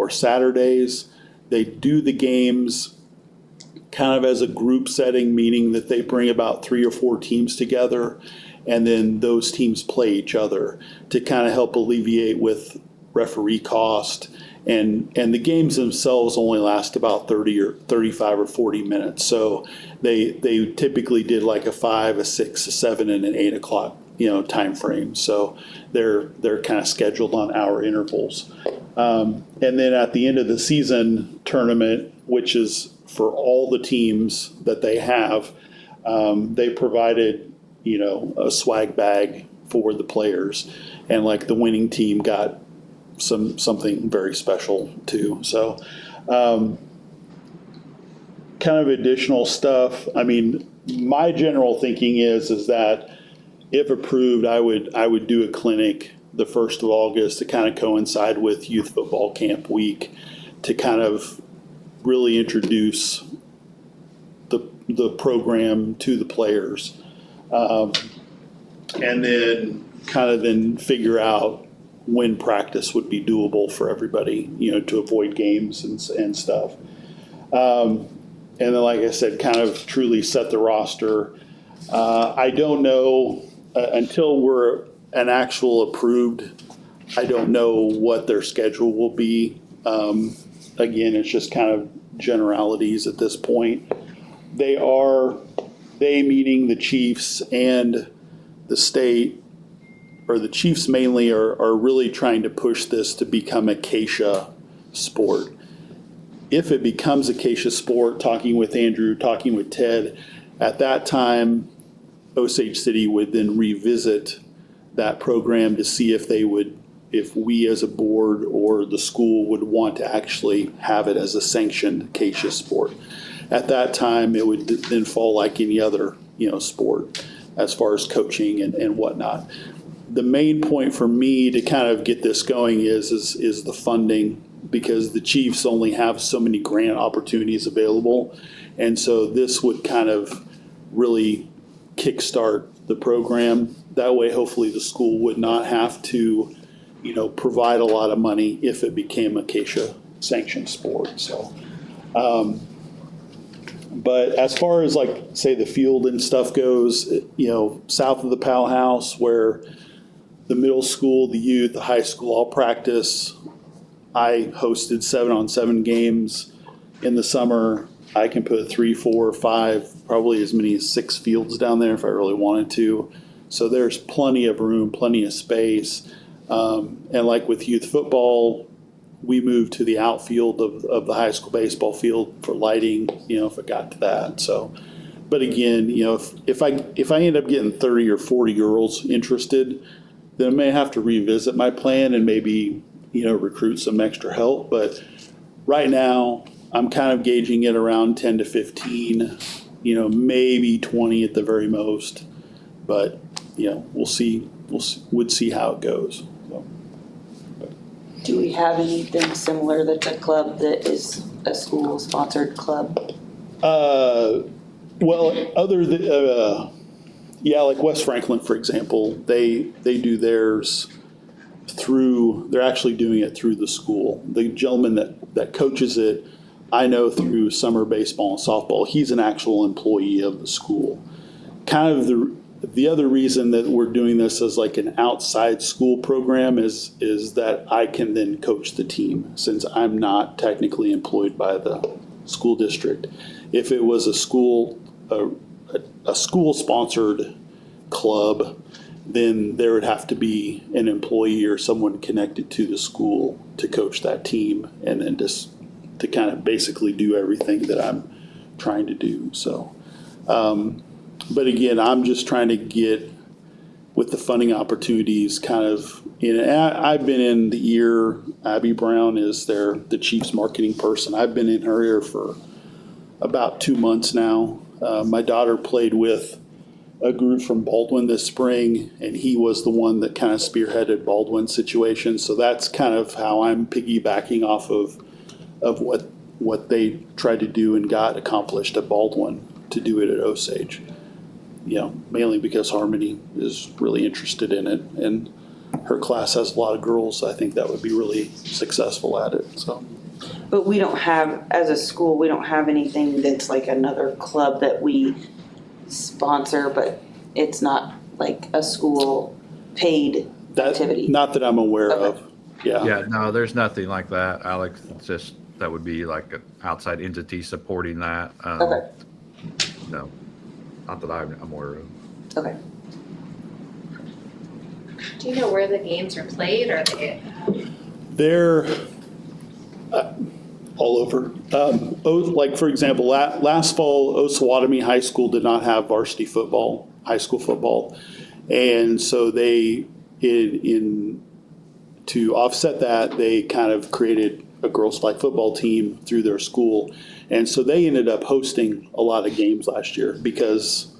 hour Saturdays. They do the games kind of as a group setting, meaning that they bring about 3 or 4 teams together, and then those teams play each other to kind of help alleviate with referee cost. And the games themselves only last about 30 or 35 or 40 minutes. So they typically did like a 5, a 6, a 7, and an 8 o'clock, time frame. So they're kind of scheduled on hour intervals. And then at the end of the season tournament, which is for all the teams that they have, they provided, a swag bag for the players. And like the winning team got something very special too. So kind of additional stuff. I mean, my general thinking is that if approved, I would do a clinic the 1st of August to kind of coincide with Youth Football Camp Week to kind of really introduce the program to the players, and then kind of figure out when practice would be doable for everybody, to avoid games and stuff. And then, like I said, kind of truly set the roster. I don't know until we're an actual approved, I don't know what their schedule will be. Again, it's just kind of generalities at this point. They meaning the Chiefs and the state, or the Chiefs mainly, are really trying to push this to become a Acacia sport. If it becomes a Acacia sport, talking with Andrew, talking with Ted, at that time, Osage City would then revisit that program to see if we as a board or the school would want to actually have it as a sanctioned Acacia sport. At that time, it would then fall like any other, sport as far as coaching and whatnot. The main point for me to kind of get this going is the funding, because the Chiefs only have so many grant opportunities available. And so this would kind of really kickstart the program. That way, hopefully the school would not have to, provide a lot of money if it became a Acacia sanctioned sport. So, but as far as like, say, the field and stuff goes, south of the Powell House, where the middle school, the youth, the high school all practice, I hosted 7-on-7 games in the summer. I can put 3, 4, 5, probably as many as 6 fields down there if I really wanted to. So there's plenty of room, plenty of space. And like with youth football, we moved to the outfield of the high school baseball field for lighting, if it got to that. So, but again, if I end up getting 30 or 40 girls interested, then I may have to revisit my plan and maybe, recruit some extra help. But right now, I'm kind of gauging it around 10 to 15, maybe 20 at the very most. But, we'll see. We'd see how it goes. So. Do we have anything similar that's a club that is a school-sponsored club? Well, other than, like West Franklin, for example, they do theirs they're actually doing it through the school. The gentleman that coaches it, I know through summer baseball and softball, he's an actual employee of the school. Kind of the other reason that we're doing this as like an outside school program is that I can then coach the team, since I'm not technically employed by the school district. If it was a school-sponsored club, then there would have to be an employee or someone connected to the school to coach that team, and then just to kind of basically do everything that I'm trying to do. So, but again, I'm just trying to get with the funding opportunities kind of in. I've been in the ear. Abby Brown is the Chiefs marketing person. I've been in her ear for about 2 months now. My daughter played with a group from Baldwin this spring, and he was the one that kind of spearheaded Baldwin's situation. So that's kind of how I'm piggybacking off of what they tried to do and got accomplished at Baldwin to do it at Osage. Mainly because Harmony is really interested in it, and her class has a lot of girls. I think that would be really successful at it. So. But we don't have, as a school, we don't have anything that's like another club that we sponsor, but it's not like a school paid activity. Not that I'm aware Okay. of. Yeah. Yeah, no, there's nothing like that, Alex. It's just, that would be like an outside entity supporting that. Okay, No, not that I'm aware of. okay. Do you know where the games are played? Are they? They're all over. Like, for example, last fall, Osawatomie High School did not have varsity football, high school football. And so to offset that, they kind of created a girls' flag football team through their school. And so they ended up hosting a lot of games last year because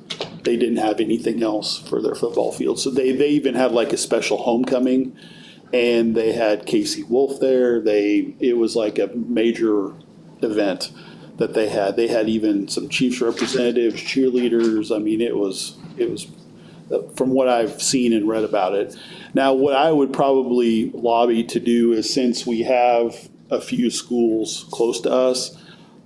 they didn't have anything else for their football field. So they even had like a special homecoming, and they had Casey Wolf there. It was like a major event that they had. They had even some Chiefs representatives, cheerleaders. I mean, it was from what I've seen and read about it. Now, what I would probably lobby to do is, since we have a few schools close to us,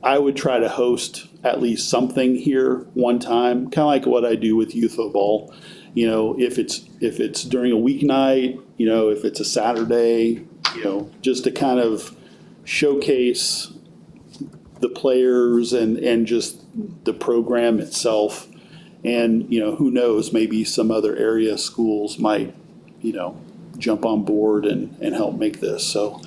I would try to host at least something here one time, kind of like what I do with youth football. You know, if it's during a weeknight, you know, if it's a Saturday, you know, just to kind of showcase the players and just the program itself. And, you know, who knows, maybe some other area schools might, you know, jump on board and help make this. So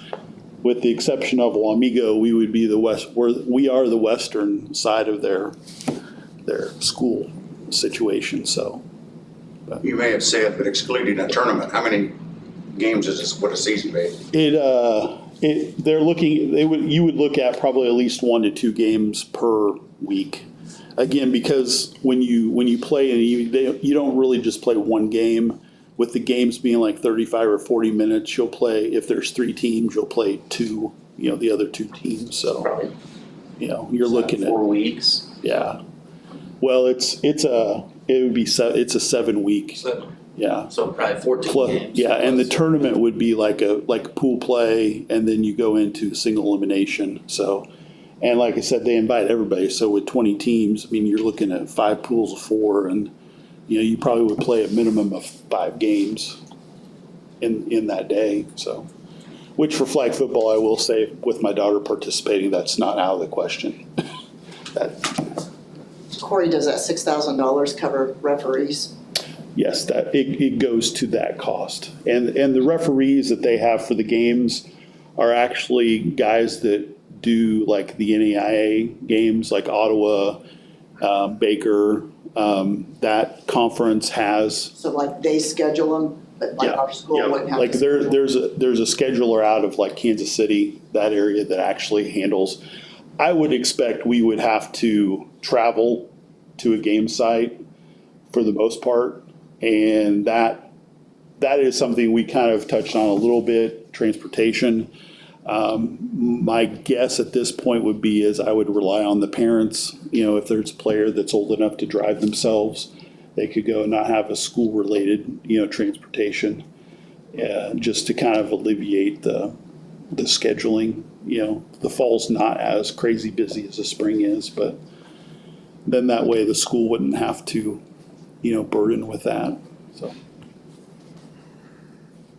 with the exception of Wamego, we would be we are the western side of their school situation, so. You may have said, but excluding a tournament, how many games is this, what a season be? You would look at probably at least 1 to 2 games per week. Again, because when you play and you don't really just play one game. With the games being like 35 or 40 minutes, you'll play, if there's 3 teams, you'll play 2, you know, the other 2 teams. So, Probably you know, you're looking at 4 weeks. yeah. Well, it's a 7-week. So, Yeah. so probably 14 games. Yeah, and the tournament would be like a pool play, and then you go into single elimination. So, and like I said, they invite everybody. So with 20 teams, I mean, you're looking at 5 pools of 4, and you know, you probably would play a minimum of 5 games in that day. So, which for flag football, I will say, with my daughter participating, that's not out of the question. Corey, does that $6,000 cover referees? Yes, that it goes to that cost, and the referees that they have for the games are actually guys that do like the NAIA games, like Ottawa, Baker. That conference has. So like they schedule them, but like our school wouldn't have Like to schedule them? there's a scheduler out of like Kansas City, that area, that actually handles. I would expect we would have to travel to a game site for the most part, and that is something we kind of touched on a little bit, transportation. My guess at this point would be is I would rely on the parents. You know, if there's a player that's old enough to drive themselves, they could go and not have a school-related, you know, transportation, just to kind of alleviate the scheduling. You know, the fall's not as crazy busy as the spring is, but then that way the school wouldn't have to, you know, burden with that, so.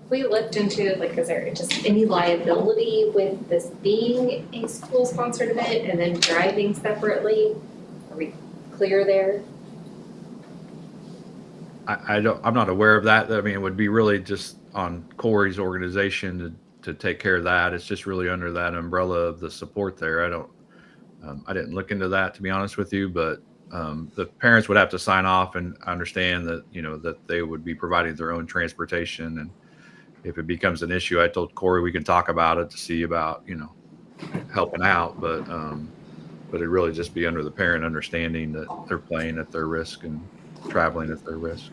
We looked into, like, is there just any liability with this being a school-sponsored event and then driving separately? Are we clear there? I'm not aware of that. I mean, it would be really just on Corey's organization to take care of that. It's just really under that umbrella of the support there. I didn't look into that, to be honest with you, but the parents would have to sign off, and understand that, you know, that they would be providing their own transportation. And if it becomes an issue, I told Corey we can talk about it to see about, you know, helping out, but it'd really just be under the parent understanding that they're playing at their risk and traveling at their risk.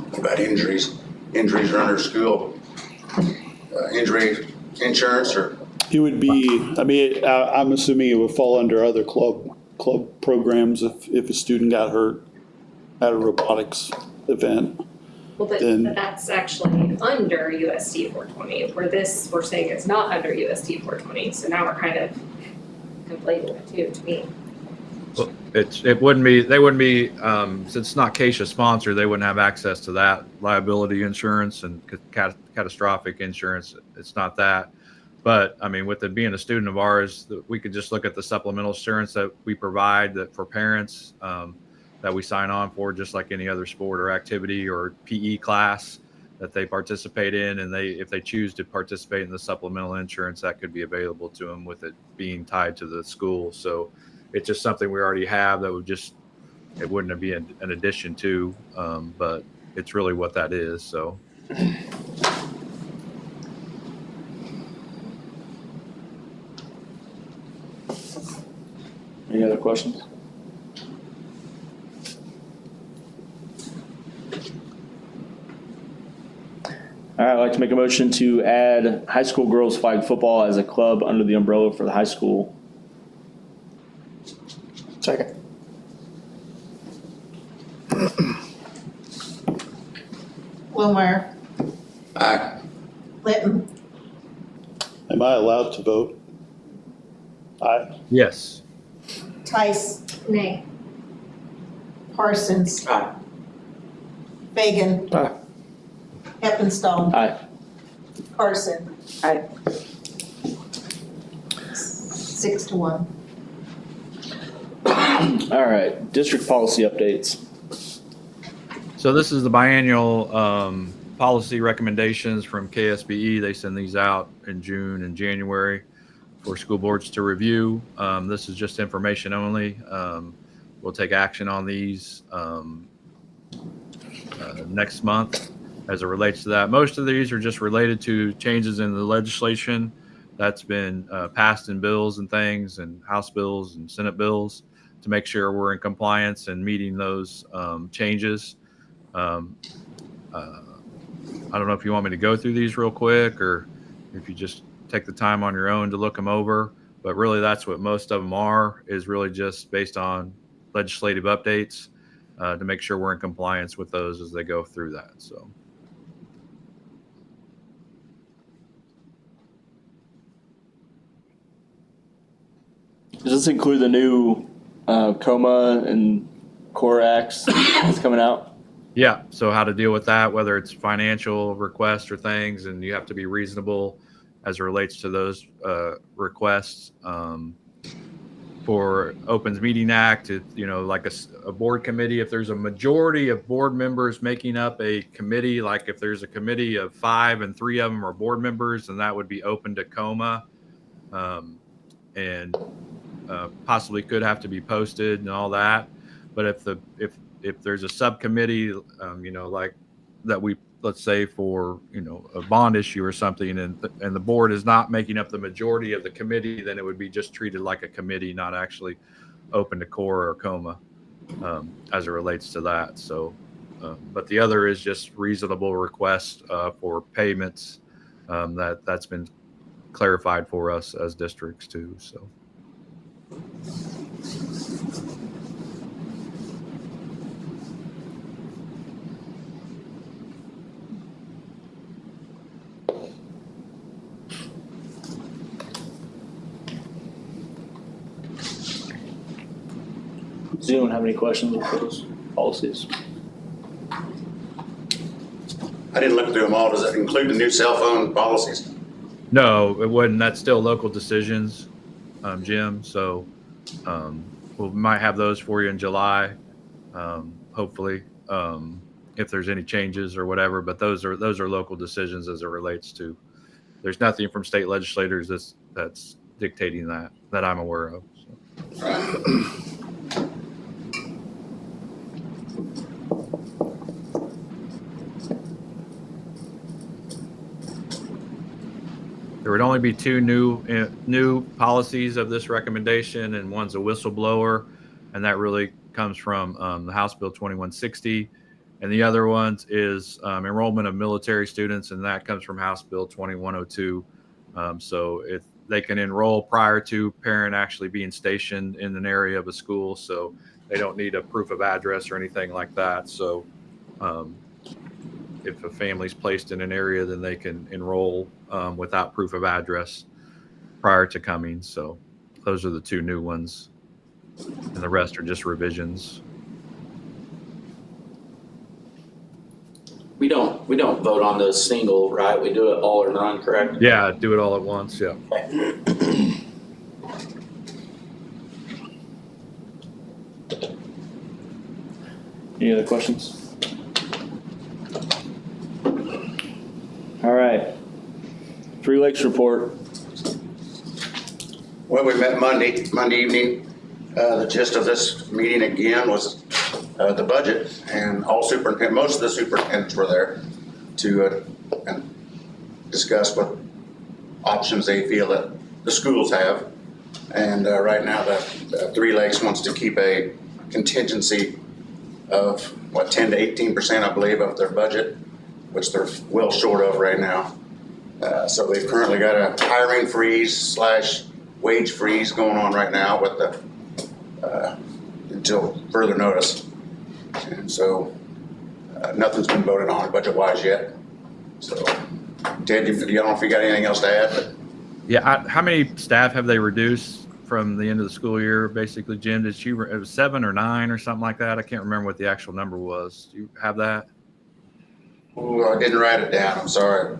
What about injuries? Injuries are under school. Injury insurance or? It would be, I mean, I'm assuming it would fall under other club programs if a student got hurt at a robotics event. Well, but Then- that's actually under USD 420, where this, we're saying it's not under USD 420, so now we're kind of conflating the two to me. Well, it wouldn't be, they wouldn't be, since it's not CASA sponsored, they wouldn't have access to that liability insurance and catastrophic insurance. It's not that. But I mean, with it being a student of ours, we could just look at the supplemental insurance that we provide that for parents that we sign on for, just like any other sport or activity or PE class that they participate in. And if they choose to participate in the supplemental insurance, that could be available to them with it being tied to the school. So it's just something we already have that would just, it wouldn't be an addition to, but it's really what that is. So. Any other questions? All right, I'd like to make a motion to add high school girls flag football as a club under the umbrella for the high school. Second. Wilmeyer, Aye. Litton, Am I allowed to vote? Aye. Yes. Tice, Nay. Parsons. Aye. Fagan. Aye. Heppenstall. Aye. Carson. Aye. 6-1. All right, district policy updates. So this is the biannual policy recommendations from KSBE. They send these out in June and January for school boards to review. This is just information only. We'll take action on these next month as it relates to that. Most of these are just related to changes in the legislation that's been passed in bills and things, and House bills and Senate bills, to make sure we're in compliance and meeting those changes. I don't know if you want me to go through these real quick or if you just take the time on your own to look them over, but really that's what most of them are, is really just based on legislative updates to make sure we're in compliance with those as they go through that. So. Does this include the new COMA and CORE acts that's coming out? Yeah. So how to deal with that, whether it's financial requests or things, and you have to be reasonable as it relates to those requests. For Opens Meeting Act, like a board committee, if there's a majority of board members making up a committee, like if there's a committee of 5 and 3 of them are board members, then that would be open to COMA, and possibly could have to be posted and all that. But if there's a subcommittee, like that let's say for, a bond issue or something, and the board is not making up the majority of the committee, then it would be just treated like a committee, not actually open to CORE or COMA as it relates to that. So, but the other is just reasonable requests for payments that's been clarified for us as districts too. So. Does anyone have any questions with those policies? I didn't look through them all. Does that include the new cell phone policies? No, it wouldn't. That's still local decisions, Jim. So we might have those for you in July, hopefully, if there's any changes or whatever. But those are local decisions as it relates to. There's nothing from state legislators that's dictating that I'm aware of. So. There would only be 2 new policies of this recommendation, and one's a whistleblower, and that really comes from the House Bill 2160, and the other one is enrollment of military students, and that comes from House Bill 2102. So if they can enroll prior to parent actually being stationed in an area of a school, so they don't need a proof of address or anything like that. So if a family's placed in an area, then they can enroll without proof of address prior to coming. So those are the two new ones, and the rest are just revisions. We don't vote on those single, right? We do it all or none, correct? Yeah, do it all at once. Yeah. Any other questions? All right. Three Lakes report. Well, we met Monday evening. The gist of this meeting again was the budget, and most of the superintendents were there to discuss what options they feel that the schools have. And right now, the Three Lakes wants to keep a contingency of 10 to 18%, I believe, of their budget, which they're well short of right now. So they've currently got a hiring freeze / wage freeze going on right now with the until further notice. And so nothing's been voted on budget-wise yet. So Ted, I don't know if you got anything else to add, but Yeah. How many staff have they reduced from the end of the school year? Basically, Jim, it was 7 or 9 or something like that. I can't remember what the actual number was. Do you have that? ooh, I didn't write it down. I'm sorry.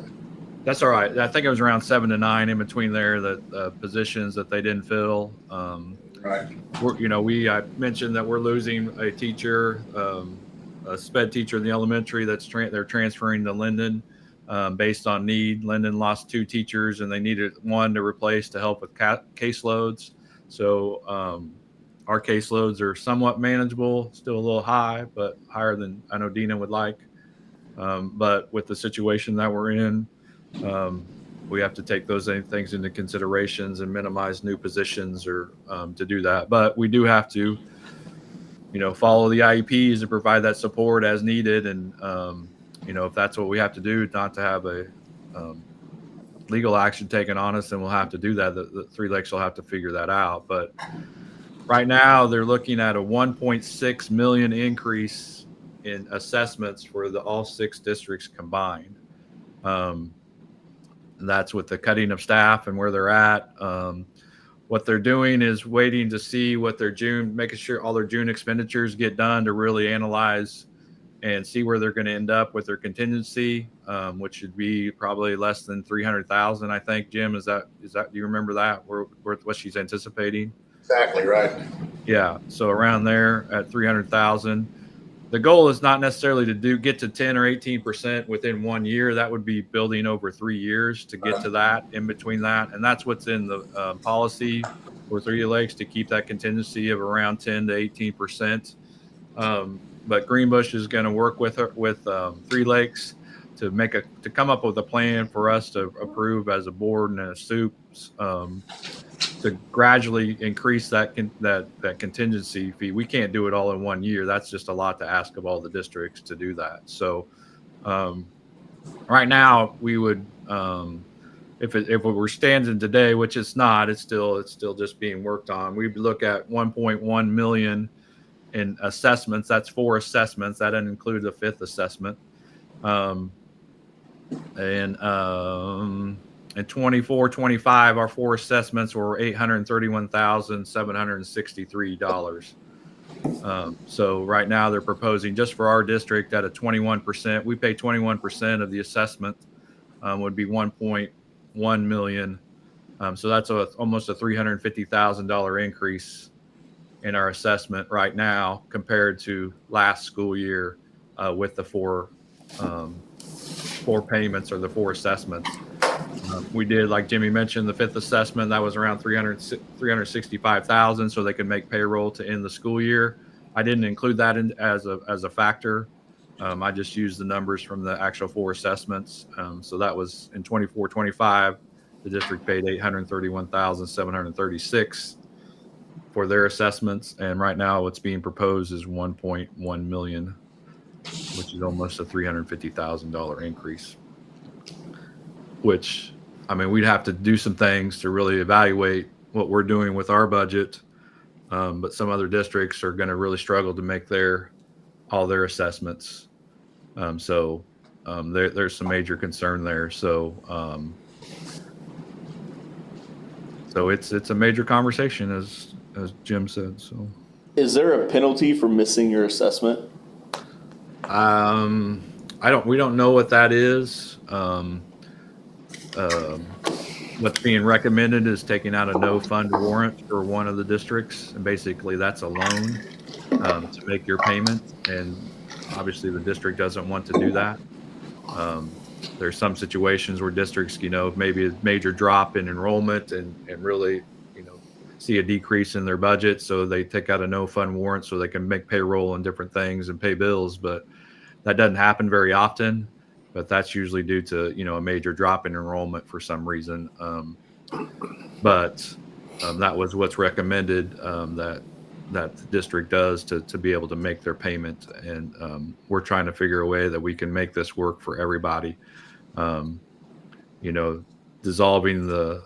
That's all right. I think it was around 7 to 9 in between there, the positions that they didn't fill. Right. I mentioned that we're losing a teacher, a sped teacher in the elementary they're transferring to Linden based on need. Linden lost 2 teachers and they needed one to replace to help with caseloads. So our caseloads are somewhat manageable, still a little high, but higher than I know Dina would like. But with the situation that we're in, we have to take those things into considerations and minimize new positions or to do that. But we do have to, follow the IEPs and provide that support as needed. And, if that's what we have to do, not to have a legal action taken on us, then we'll have to do that. The Three Lakes will have to figure that out. But right now they're looking at a 1.6 million increase in assessments for all 6 districts combined. And that's with the cutting of staff and where they're at. What they're doing is waiting to see what making sure all their June expenditures get done to really analyze and see where they're going to end up with their contingency, which should be probably less than 300,000. I think, Jim, is that, do you remember that? What she's anticipating? Exactly right. Yeah. So around there at 300,000. The goal is not necessarily to get to 10 or 18% within 1 year. That would be building over 3 years to get to that, in between that. And that's what's in the policy for Three Lakes, to keep that contingency of around 10 to 18%. But Greenbush is going to work with Three Lakes to come up with a plan for us to approve as a board and a SUPS, to gradually increase that contingency fee. We can't do it all in 1 year. That's just a lot to ask of all the districts to do that. So right now we would, if it were standing today, which it's not, it's still just being worked on. We'd look at 1.1 million in assessments. That's 4 assessments. That doesn't include the 5th assessment. In 24-25, our 4 assessments were $831,763. So right now they're proposing, just for our district, at a 21%. We pay 21% of the assessment, would be 1.1 million. So that's almost a $350,000 increase in our assessment right now compared to last school year, with the 4 payments or the 4 assessments. We did, like Jimmy mentioned, the 5th assessment, that was around 365,000, so they could make payroll to end the school year. I didn't include that as a factor. I just used the numbers from the actual 4 assessments. So that was in 24-25, the district paid 831,736 for their assessments, and right now what's being proposed is 1.1 million, which is almost a $350,000 increase. Which, we'd have to do some things to really evaluate what we're doing with our budget. But some other districts are going to really struggle to make all their assessments. So there's some major concern there. So it's a major conversation, as Jim said. So Is there a penalty for missing your assessment? we don't know what that is. What's being recommended is taking out a no fund warrant for one of the districts, and basically that's a loan to make your payment. And obviously, the district doesn't want to do that. There's some situations where districts, maybe a major drop in enrollment and really, see a decrease in their budget, so they take out a no fund warrant so they can make payroll and different things and pay bills. But that doesn't happen very often. But that's usually due to, a major drop in enrollment for some reason. But that was what's recommended that the district does to be able to make their payment. And we're trying to figure a way that we can make this work for everybody. Dissolving the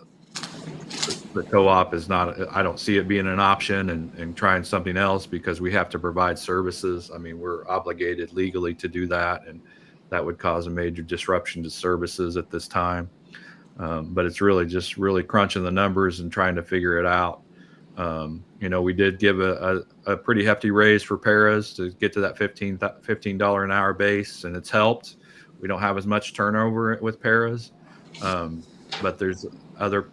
co-op is not, I don't see it being an option, and trying something else, because we have to provide services. I mean, we're obligated legally to do that, and that would cause a major disruption to services at this time. But it's really crunching the numbers and trying to figure it out. We did give a pretty hefty raise for paras to get to that $15 an hour base, and it's helped. We don't have as much turnover with paras, but there's other,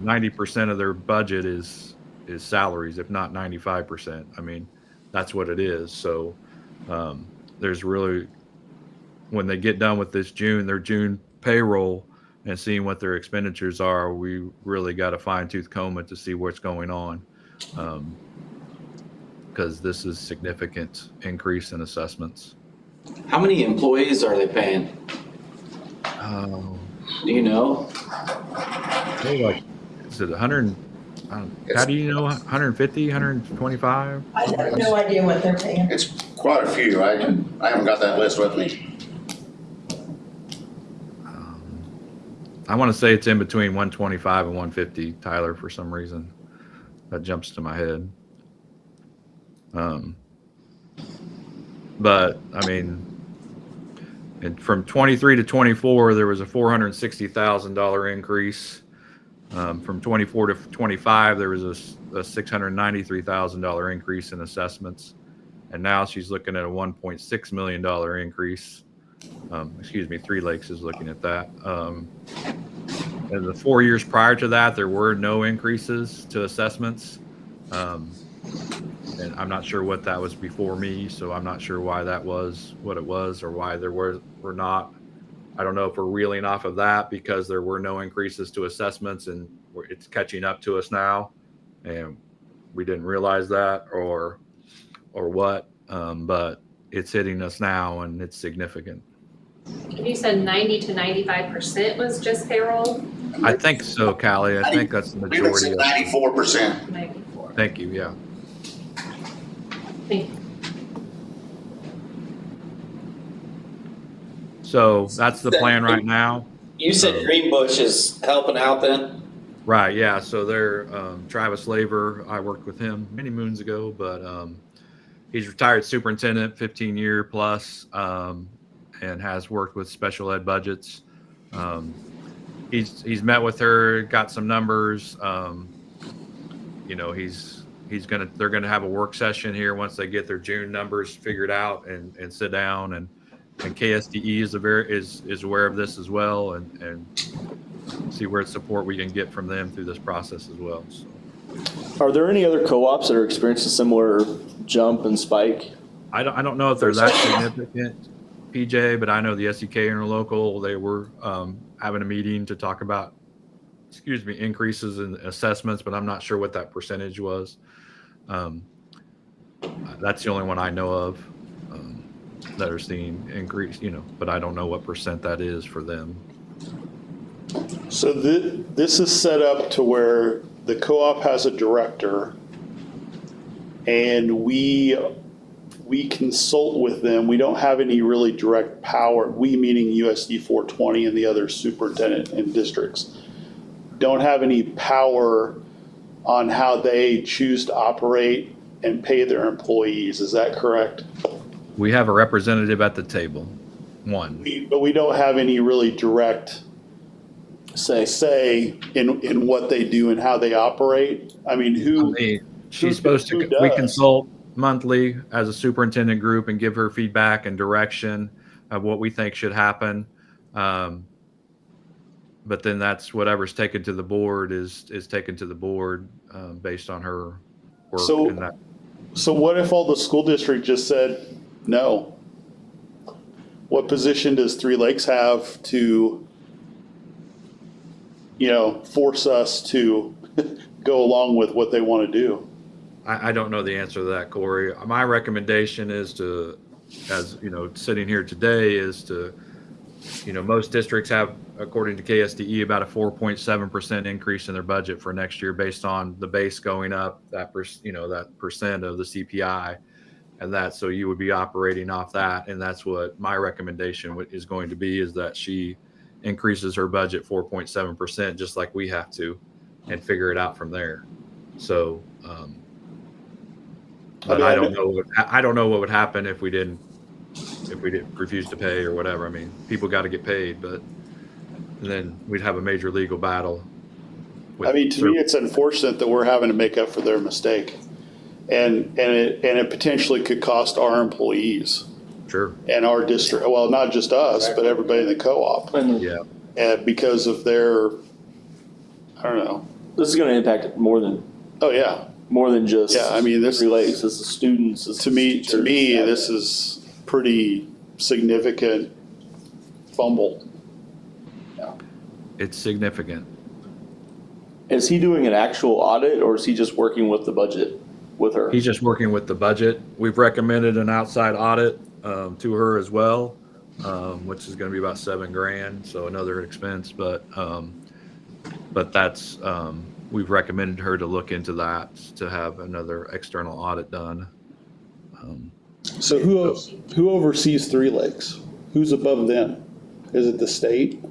90% of their budget is salaries, if not 95%. I mean, that's what it is. So there's really, when they get done with their June payroll and seeing what their expenditures are, we really got to fine tooth comb it to see what's going on. Because this is significant increase in assessments. How many employees are they paying? Do you know? Is it 100? How do you know? 150, 125? I have no idea what they're paying. It's quite a few. I haven't got that list with me. I want to say it's in between 125 and 150, Tyler, for some reason. That jumps to my head. But, I mean, from 23 to 24, there was a $460,000 increase. From 24 to 25, there was a $693,000 increase in assessments. And now she's looking at a $1.6 million increase. Three Lakes is looking at that. And the 4 years prior to that, there were no increases to assessments. And I'm not sure what that was before me, so I'm not sure why that was what it was, or why there were not. I don't know if we're reeling off of that because there were no increases to assessments and it's catching up to us now, and we didn't realize that, or what. But it's hitting us now, and it's significant. And you said 90 to 95% was just payroll? I think so, Callie. I think that's the We would say majority of 94%. 94. Thank you. Yeah. Thank you. So that's the plan right now. You said Greenbush is helping out then? Right. Yeah. So they're Travis Laver. I worked with him many moons ago, but he's retired superintendent, 15-year plus, and has worked with special ed budgets. He's met with her, got some numbers. They're gonna have a work session here once they get their June numbers figured out and sit down, and KSDE is aware of this as well, and see where support we can get from them through this process as well. So. Are there any other co-ops that are experiencing a similar jump and spike? I don't know if they're that significant, PJ, but I know the SEK Interlocal, they were having a meeting to talk about, increases in assessments, but I'm not sure what that percentage was. That's the only one I know of that are seeing increase, but I don't know what percent that is for them. So this is set up to where the co-op has a director, and we consult with them. We don't have any really direct power. We, meaning USD 420 and the other superintendent and districts, don't have any power on how they choose to operate and pay their employees. Is that correct? We have a representative at the table. one. But we don't have any really direct Say, in what they do and how they operate. I mean, who? She's supposed who to, we does? consult monthly as a superintendent group and give her feedback and direction of what we think should happen. But then that's whatever's taken to the board is taken to the board based on her work. So- and that. So what if all the school district just said no? What position does Three Lakes have to, force us to go along with what they want to do? I don't know the answer to that, Corey. My recommendation is to, as sitting here today, is to, most districts have, according to KSDE, about a 4.7% increase in their budget for next year based on the base going up, that percent of the CPI, and that, so you would be operating off that, and that's what my recommendation is going to be, is that she increases her budget 4.7%, just like we have to, and figure it out from there. So, but I don't know. I don't know what would happen if we didn't refuse to pay or whatever. I mean, people got to get paid, but then we'd have a major legal battle. I mean, to me, it's unfortunate that we're having to make up for their mistake, and it potentially could cost our employees Sure. and our district. Well, not just us, but everybody in the co-op, Yeah. and because of their, I don't know. this is going to impact more than Oh yeah, just. Yeah, I mean, this- Three Lakes. This is students. This to is me, teachers. this is pretty significant fumble. It's significant. Is he doing an actual audit, or is he just working with the budget with her? He's just working with the budget. We've recommended an outside audit to her as well, which is going to be about $7,000, so another expense. But that's we've recommended her to look into that, to have another external audit done. So who oversees Three Lakes? Who's above them? Is it the state?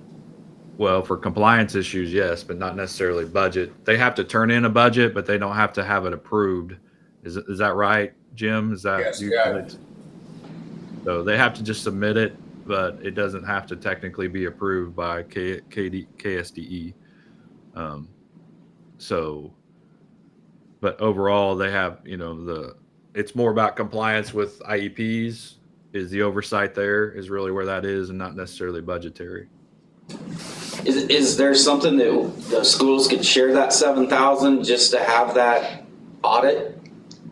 Well, for compliance issues, yes, but not necessarily budget. They have to turn in a budget, but they don't have to have it approved. Is that right, Jim? Is that Yes, yeah. So they have to just submit it, but it doesn't have to technically be approved by KSDE. But overall, they have, it's more about compliance with IEPs. Is the oversight there is really where that is, and not necessarily budgetary. Is there something that the schools could share that 7,000 just to have that audit?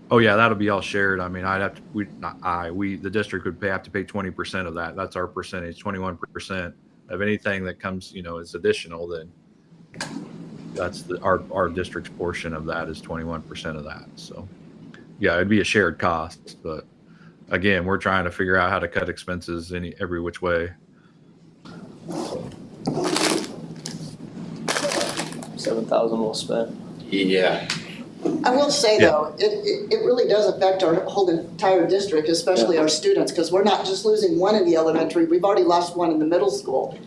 Oh yeah, that'll be all shared. I mean, the district would have to pay 20% of that. That's our percentage, 21% of anything that comes, is additional. Then that's our district's portion of that is 21% of that. So yeah, it'd be a shared cost. But again, we're trying to figure out how to cut expenses every which way. 7,000 well spent. Yeah. I will say Yeah. though, it really does affect our whole entire district, especially our students, because we're not just losing one in the elementary, we've already lost one in the middle school,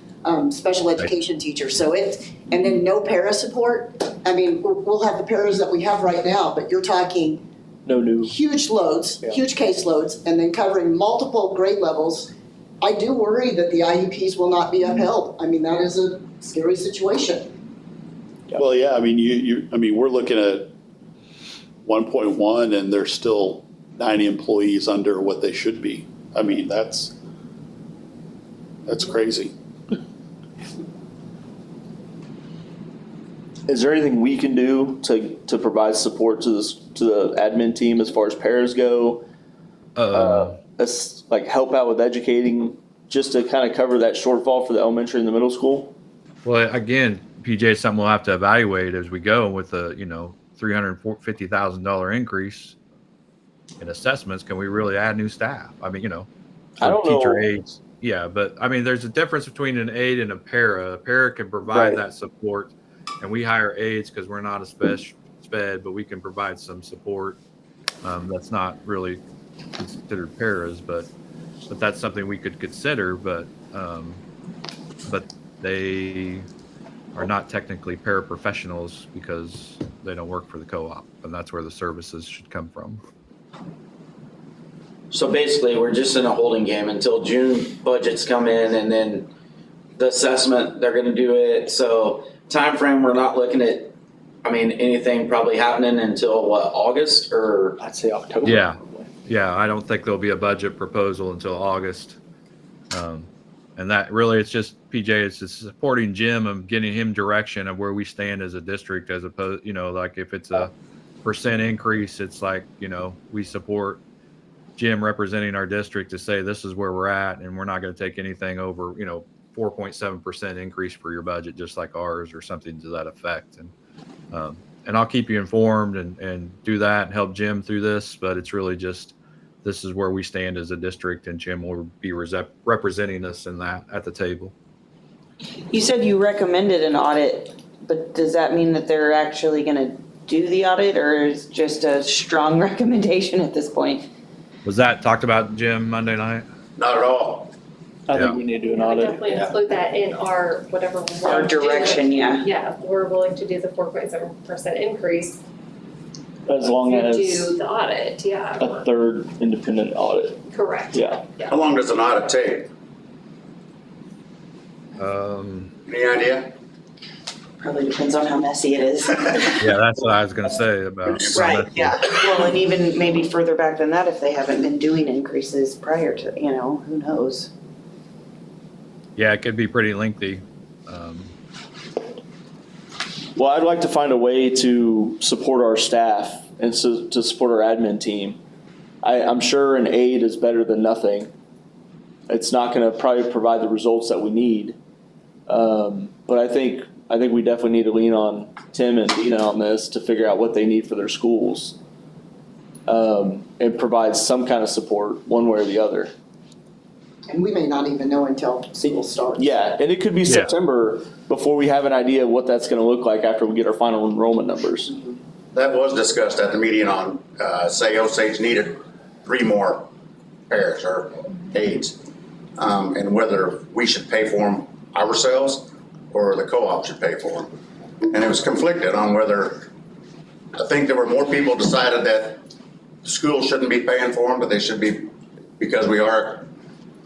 special education teacher. So and then no para support. I mean, we'll have the paras that we have right now, but you're talking No new. huge loads, Yeah. huge caseloads, and then covering multiple grade levels. I do worry that the IEPs will not be upheld. I mean, that is a scary situation. Well, yeah, I mean, we're looking at 1.1 and there's still 90 employees under what they should be. I mean, that's crazy. Is there anything we can do to provide support to the admin team as far as paras go? Like help out with educating, just to kind of cover that shortfall for the elementary and the middle school? Well, again, PJ, it's something we'll have to evaluate as we go with a, $350,000 increase in assessments. Can we really add new staff? I mean, I don't teacher know. aides. Yeah, but I mean, there's a difference between an aide and a para. A para can provide Right. that support, and we hire aides because we're not a sped, but we can provide some support. That's not really considered paras, but that's something we could consider. But they are not technically paraprofessionals because they don't work for the co-op, and that's where the services should come from. So basically, we're just in a holding game until June budgets come in and then the assessment, they're gonna do it. So time frame, we're not looking at, I mean, anything probably happening until what, August or? I'd say October. Yeah. probably. Yeah, I don't think there'll be a budget proposal until August. And that really, it's just PJ, it's just supporting Jim and getting him direction of where we stand as a district, as opposed, like if it's a percent increase, it's like, we support Jim representing our district to say, this is where we're at, and we're not going to take anything over, 4.7% increase for your budget, just like ours or something to that effect. And I'll keep you informed and do that and help Jim through this, but it's really just, this is where we stand as a district, and Jim will be representing us in that at the table. You said you recommended an audit, but does that mean that they're actually gonna do the audit, or is it just a strong recommendation at this point? Was that talked about, Jim, Monday night? Not at all. I Yeah. think we need to do an I would audit. definitely include that in our, whatever. we're Our willing to do. direction, yeah. Yeah, if we're willing to do the 4.7% increase. As long to as do the audit, yeah, a third independent audit. correct. Yeah. How long does an audit take? Any idea? Probably depends on how messy it is. Yeah, that's what I was going to say about. Right, yeah. Well, and even maybe further back than that, if they haven't been doing increases prior to, who knows? Yeah, it could be pretty lengthy. Well, I'd like to find a way to support our staff and to support our admin team. I'm sure an aid is better than nothing. It's not going to probably provide the results that we need. But I think we definitely need to lean on Tim and Dina on this to figure out what they need for their schools. And provide some kind of support one way or the other. And we may not even know until school starts. Yeah, and it could be Yeah. September before we have an idea of what that's going to look like after we get our final enrollment numbers. That was discussed at the meeting on, say Osage needed 3 more pairs or aides. And whether we should pay for them ourselves or the co-op should pay for them. And it was conflicted on whether, I think there were more people decided that schools shouldn't be paying for them, but they should be, because we are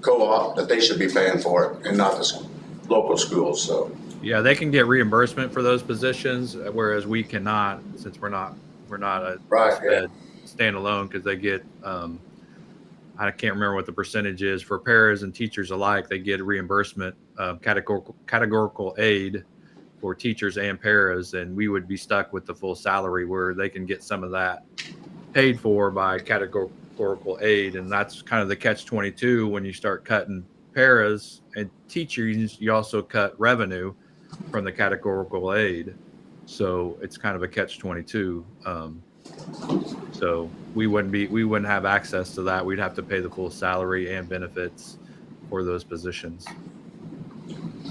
co-op, that they should be paying for it and not the local schools, so. Yeah, they can get reimbursement for those positions, whereas we cannot, since we're not a Right, yeah. SPED standalone, because they get, I can't remember what the percentage is for paras and teachers alike. They get reimbursement, categorical aid for teachers and paras, and we would be stuck with the full salary, where they can get some of that paid for by categorical aid. And that's kind of the catch-22 when you start cutting paras and teachers. You also cut revenue from the categorical aid, so it's kind of a catch-22. So we wouldn't have access to that. We'd have to pay the full salary and benefits for those positions.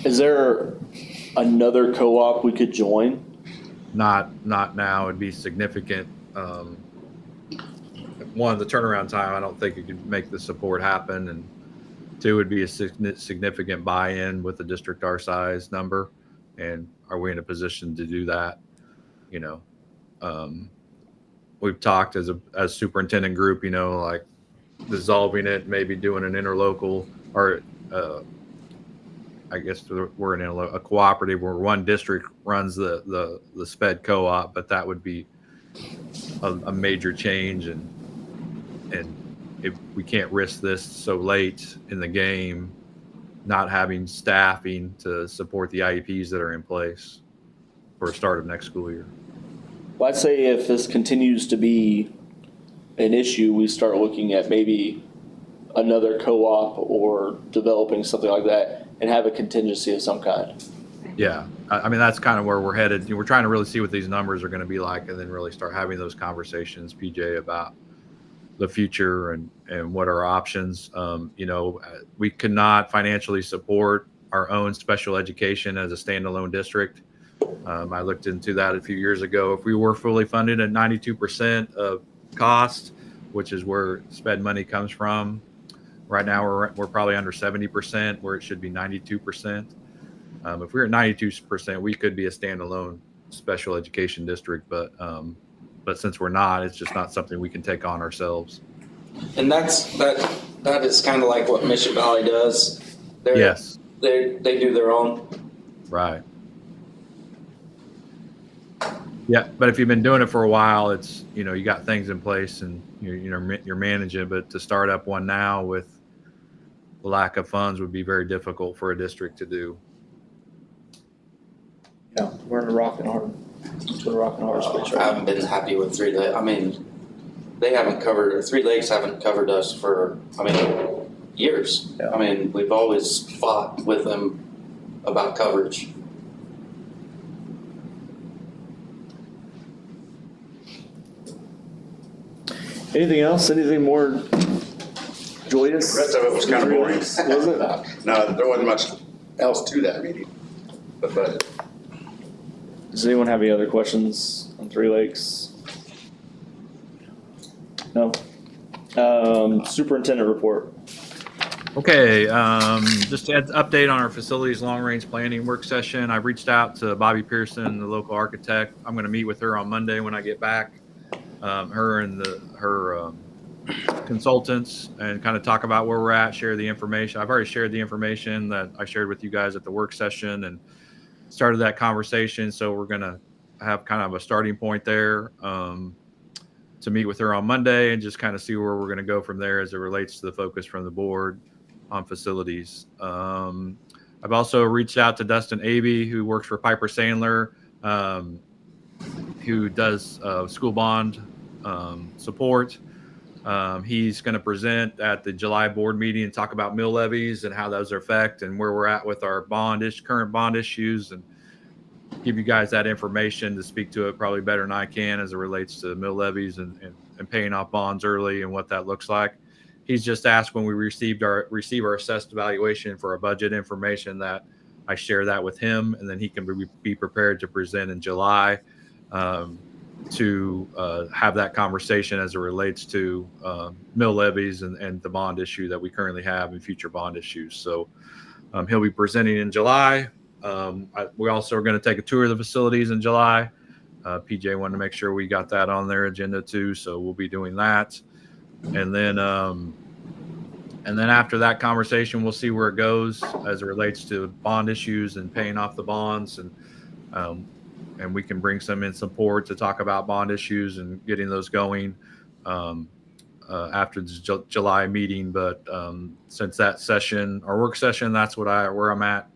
Is there another co-op we could join? Not now. It'd be significant. One, the turnaround time, I don't think you could make the support happen, and 2, would be a significant buy-in with a district our size number. And are we in a position to do that? We've talked as superintendent group, like dissolving it, maybe doing an interlocal, or I guess we're in a cooperative where one district runs the SPED co-op, but that would be a major change, and if we can't risk this so late in the game, not having staffing to support the IEPs that are in place for the start of next school year. Well, I'd say if this continues to be an issue, we start looking at maybe another co-op or developing something like that and have a contingency of some kind. Yeah, I mean, that's kind of where we're headed. We're trying to really see what these numbers are going to be like, and then really start having those conversations, PJ, about the future and what are our options. We could not financially support our own special education as a standalone district. I looked into that a few years ago. If we were fully funded at 92% of cost, which is where SPED money comes from, right now we're probably under 70%, where it should be 92%. If we were at 92%, we could be a standalone special education district, but since we're not, it's just not something we can take on ourselves. And that is kind of like what Mission Valley does. Yes, They do their own. right. Yeah, but if you've been doing it for a while, it's, you know, you got things in place and you're managing, but to start up one now with the lack of funds would be very difficult for a district to do. Yeah, we're in a rock and hard space I right haven't been happy with Three Lakes. I mean, Three Lakes haven't covered us for, years. Yeah. I mean, we've always fought with them about coverage. Anything else? Anything more joyous? The rest of it was kind of boring. Was it? No, there wasn't much else to that meeting, but budget. Does anyone have any other questions on Three Lakes? No? Superintendent report. Okay, just to update on our facilities long-range planning work session. I reached out to Bobby Pearson, the local architect. I'm going to meet with her on Monday when I get back. Her and her consultants, and kind of talk about where we're at, share the information. I've already shared the information that I shared with you guys at the work session and started that conversation. So we're going to have kind of a starting point there to meet with her on Monday and just kind of see where we're going to go from there as it relates to the focus from the board on facilities. I've also reached out to Dustin Avey, who works for Piper Sandler, who does school bond support. He's going to present at the July board meeting and talk about mill levies and how those affect and where we're at with our current bond issues, and give you guys that information to speak to it probably better than I can as it relates to mill levies and paying off bonds early and what that looks like. He's just asked when we receive our assessed evaluation for our budget information that I share that with him, and then he can be prepared to present in July to have that conversation as it relates to mill levies and the bond issue that we currently have and future bond issues. So he'll be presenting in July. We also are going to take a tour of the facilities in July. PJ wanted to make sure we got that on their agenda too, so we'll be doing that. And then after that conversation, we'll see where it goes as it relates to bond issues and paying off the bonds, and we can bring some in support to talk about bond issues and getting those going after the July meeting. But since that session, our work session, that's where I'm at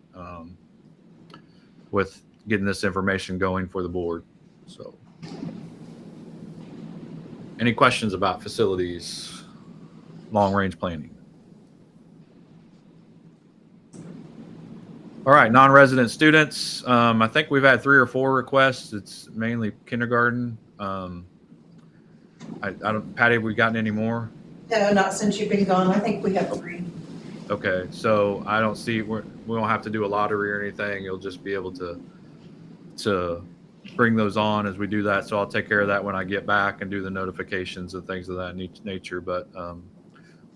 with getting this information going for the board. So, any questions about facilities, long-range planning? All right, non-resident students. I think we've had 3 or 4 requests. It's mainly kindergarten. I don't, Patty, have we gotten any more? No, not since you've been gone. I think we have 3. Okay, so I don't see, we don't have to do a lottery or anything. You'll just be able to bring those on as we do that. So I'll take care of that when I get back and do the notifications and things of that nature. But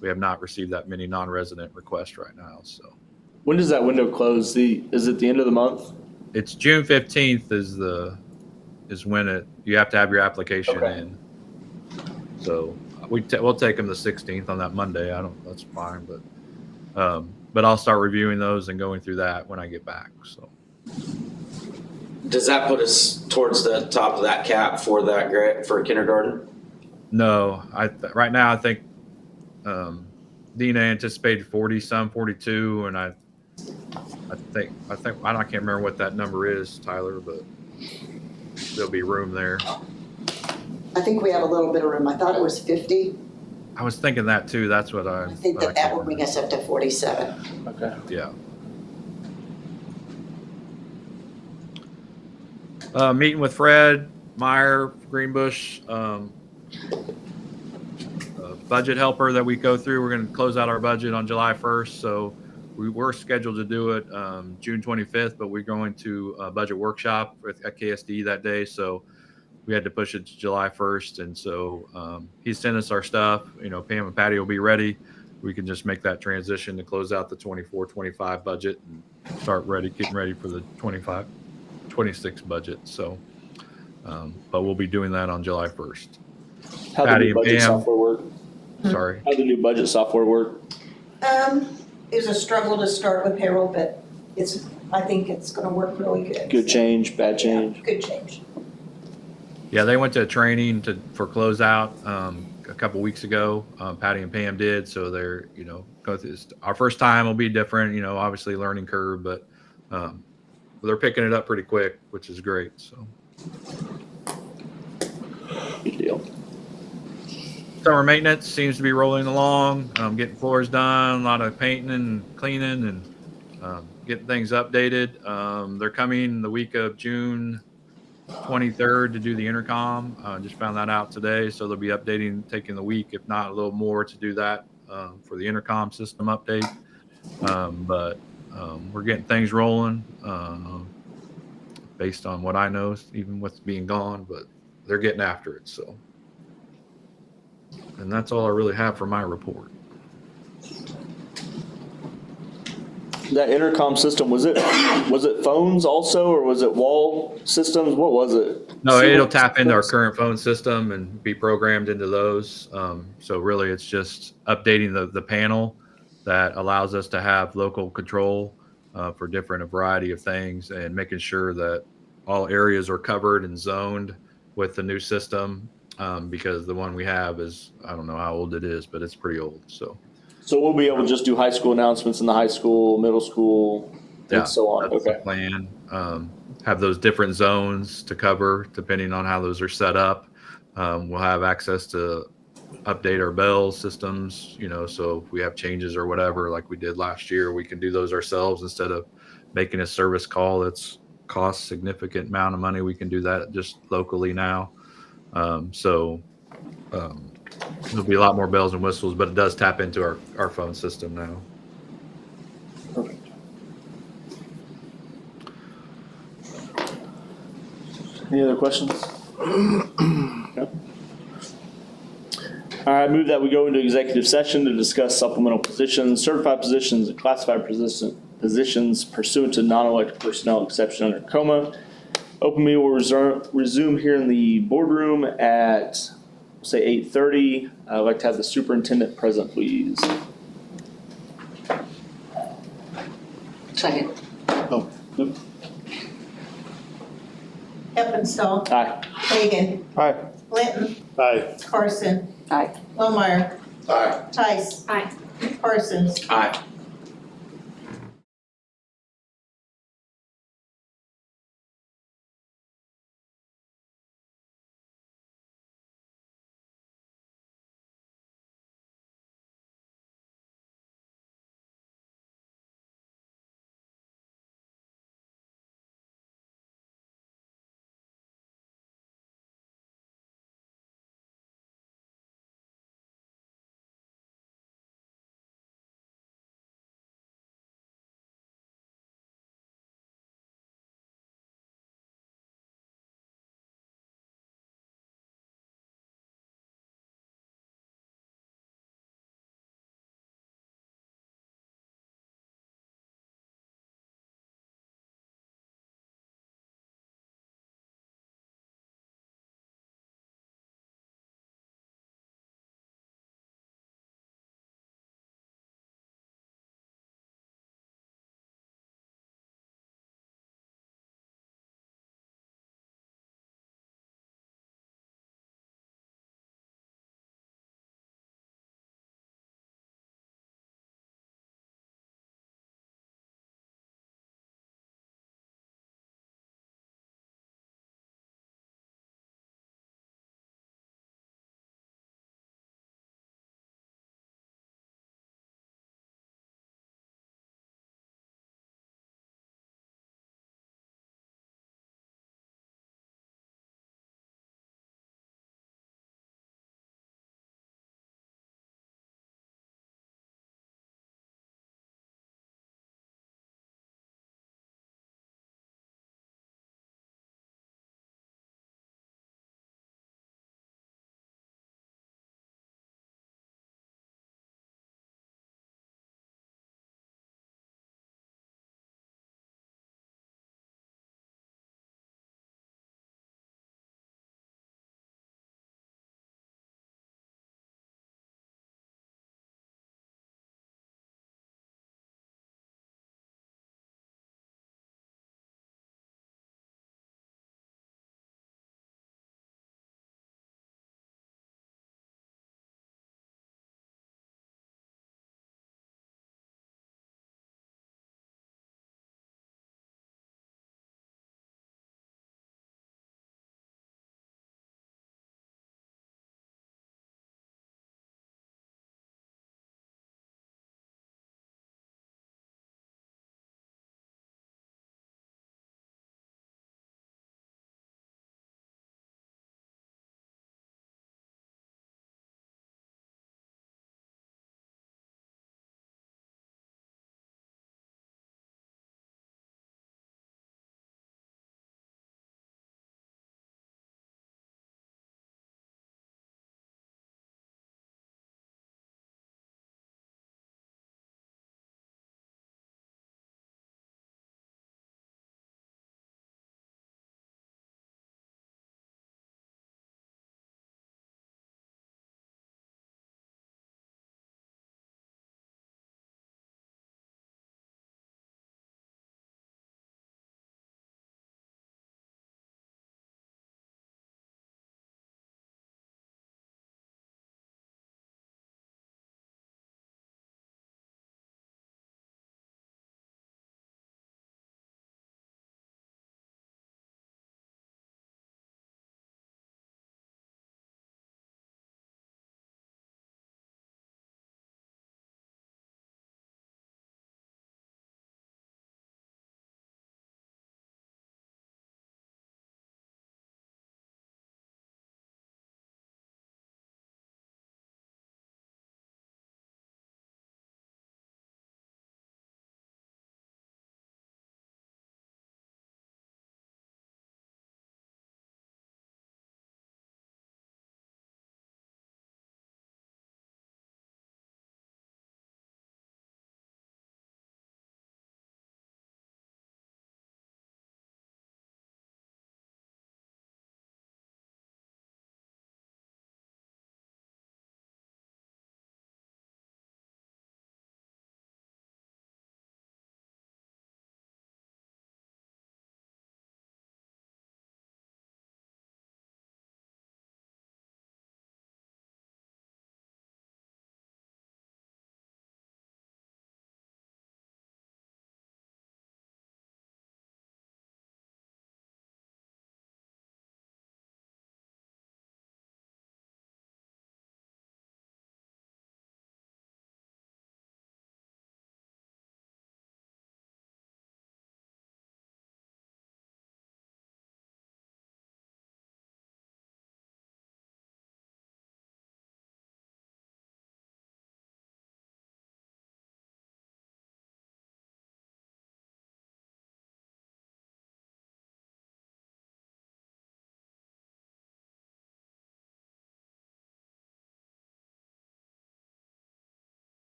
we have not received that many non-resident requests right now. So When does that window close? Is it the end of the month? it's June 15th is when you have to have your application in. So we'll take them the 16th on that Monday. That's fine, but I'll start reviewing those and going through that when I get back. So Does that put us towards the top of that cap for that grant for kindergarten? no, right now I think Dina anticipated 42, and I can't remember what that number is, Tyler, but there'll be room there. I think we have a little bit of room. I thought it was 50. I was thinking that too. That's what I think that will bring us up to 47. Okay. Yeah. Meeting with Fred Meyer, Greenbush, budget helper that we go through. We're going to close out our budget on July 1st. So we were scheduled to do it June 25th, but we're going to a budget workshop at KSD that day. So we had to push it to July 1st. And so he sent us our stuff. Pam and Patty will be ready. We can just make that transition to close out the 24-25 budget and start getting ready for the 25-26 budget. So, but we'll be doing that on July 1st. How did the budget software work? Sorry. How the new budget software work? It was a struggle to start with payroll, but I think it's gonna work really good. Good change, bad change? Yeah, good change. Yeah, they went to a training for closeout a couple weeks ago. Patty and Pam did, so they're go through this. Our first time will be different, obviously learning curve, but they're picking it up pretty quick, which is great. So Good deal. summer maintenance seems to be rolling along, getting floors done, a lot of painting and cleaning and getting things updated. They're coming the week of June 23rd to do the intercom. Just found that out today, so they'll be updating, taking the week, if not a little more, to do that for the intercom system update. But we're getting things rolling based on what I know, even with being gone, but they're getting after it. So, and that's all I really have for my report. That intercom system, was it phones also, or was it wall systems? What was it? No, it'll tap into our current phone system and be programmed into those. So really, it's just updating the panel that allows us to have local control for a variety of things, and making sure that all areas are covered and zoned with the new system. Because the one we have is, I don't know how old it is, but it's pretty old. So So we'll be able to just do high school announcements in the high school, middle school, and so on. that's the Okay. plan. Have those different zones to cover depending on how those are set up. We'll have access to update our bell systems, so if we have changes or whatever, like we did last year, we can do those ourselves instead of making a service call that's costs significant amount of money. We can do that just locally now. There'll be a lot more bells and whistles, but it does tap into our phone system now. Perfect. Any other questions? No? All right, move that we go into executive session to discuss supplemental positions, certified positions, and classified positions pursuant to non-elected personnel exception under COMA. Open meeting will resume here in the boardroom at, say, 8:30. I'd like to have the superintendent present, please. Second. Oh, nope. Eppenstall, Aye. Hagan, Aye. Linton, Aye. Carson, Aye. Lohmeyer, Aye. Tice, Aye. Parsons. Aye.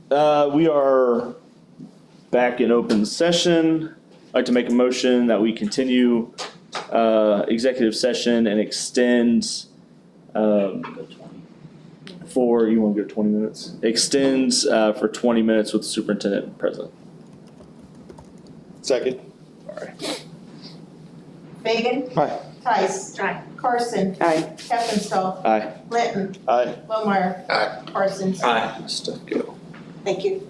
We are back in open session. I'd like to make a motion that we continue executive session and extend for, you want to go 20 minutes? Extends for 20 minutes with the superintendent present. Second. Fagan. Aye. Tice. Aye. Carson. Aye. Stefan. Aye. Linton. Aye. Lohmeyer. Aye. Parsons. Stuff go. Thank you.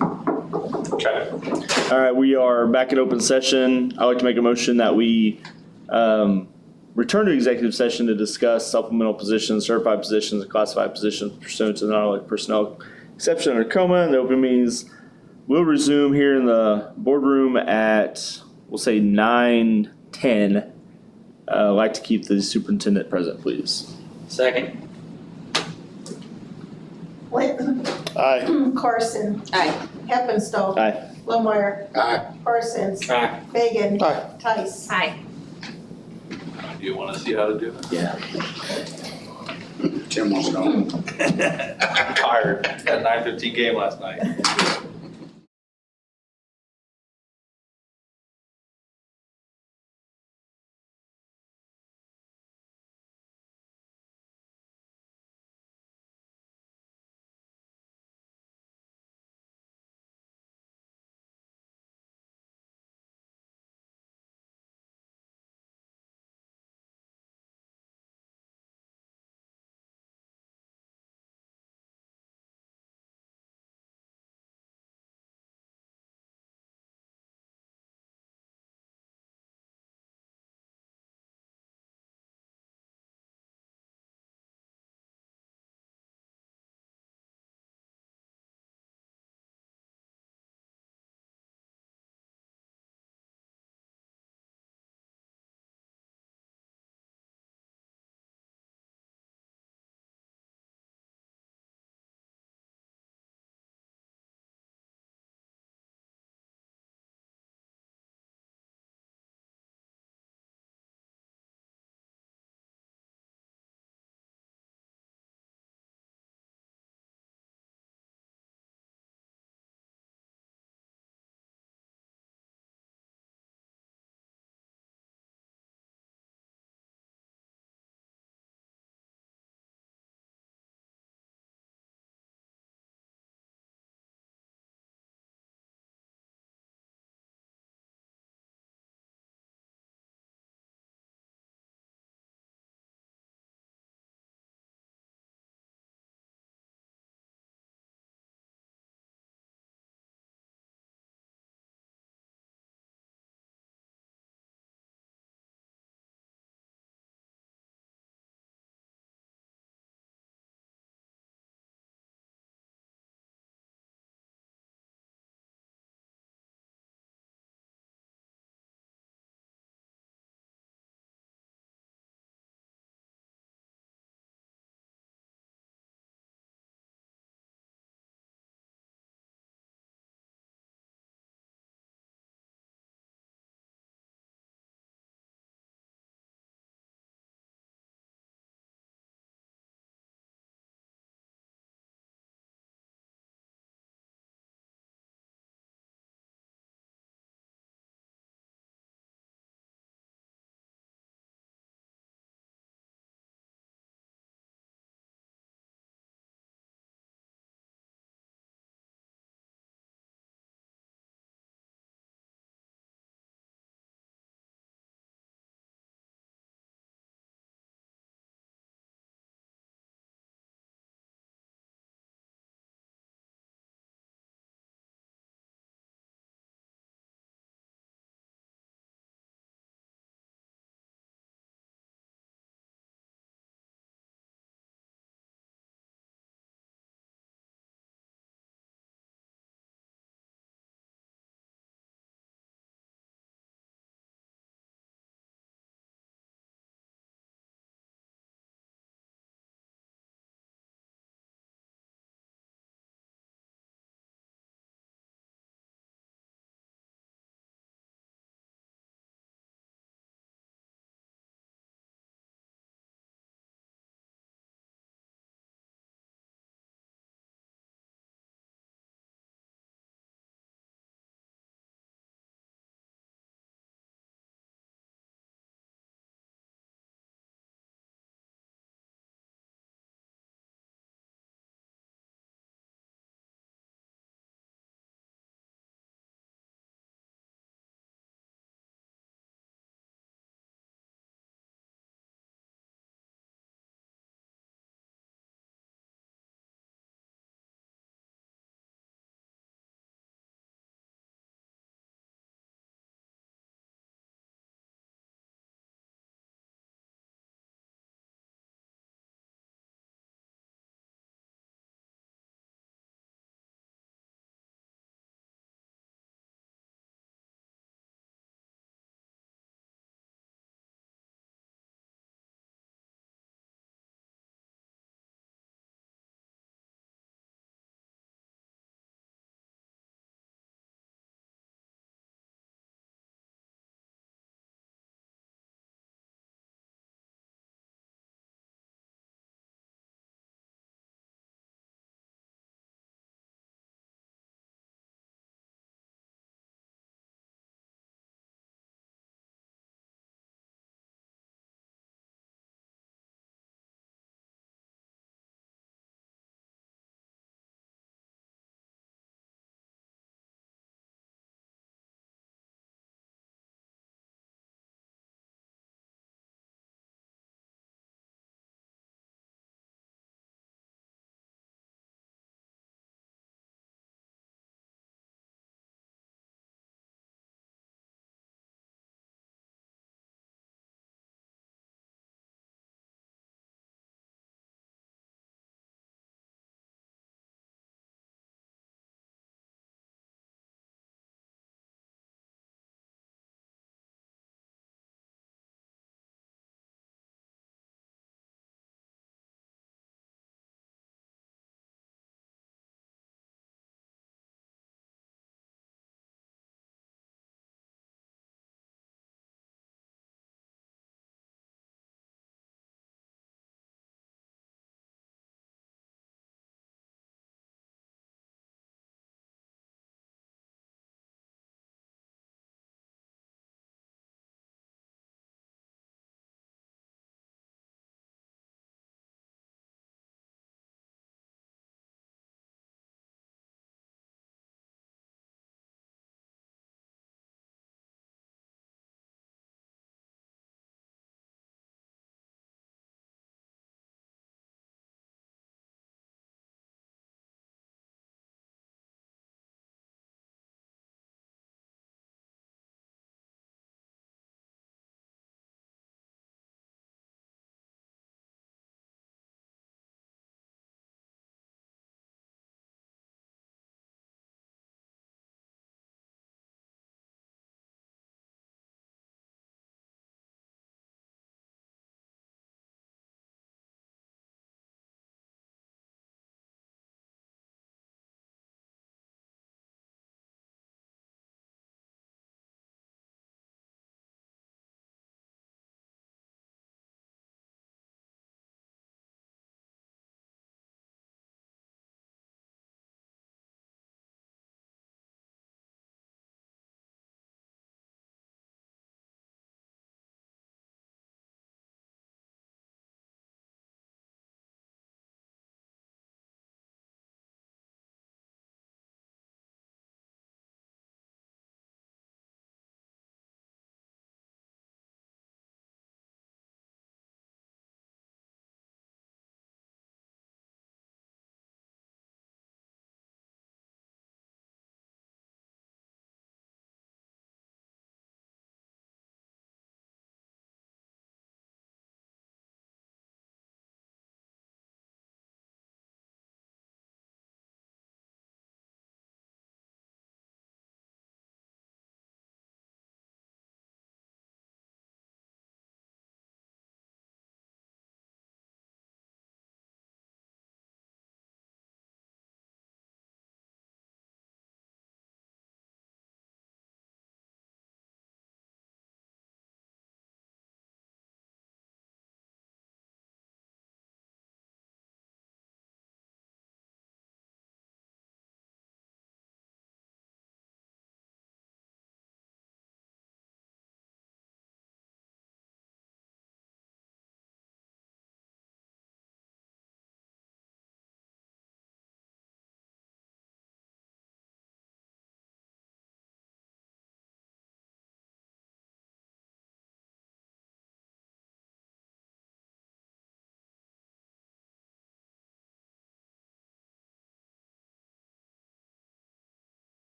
Okay. All right, we are back in open session. I'd like to make a motion that we return to executive session to discuss supplemental positions, certified positions, and classified positions pursuant to the non-elected personnel exception under COMA. And the open meetings will resume here in the boardroom at, we'll say 9:10. I'd like to keep the superintendent present, please. Second. Layton, Aye. Carson, Aye. Heppenstall. Aye. Lohmeyer, Aye. Parsons, Aye. Fagan, Aye. Tice. Hi. Do you want to see how to do it? Yeah. Tim wants to know. I'm tired. Had a 9:15 game last night.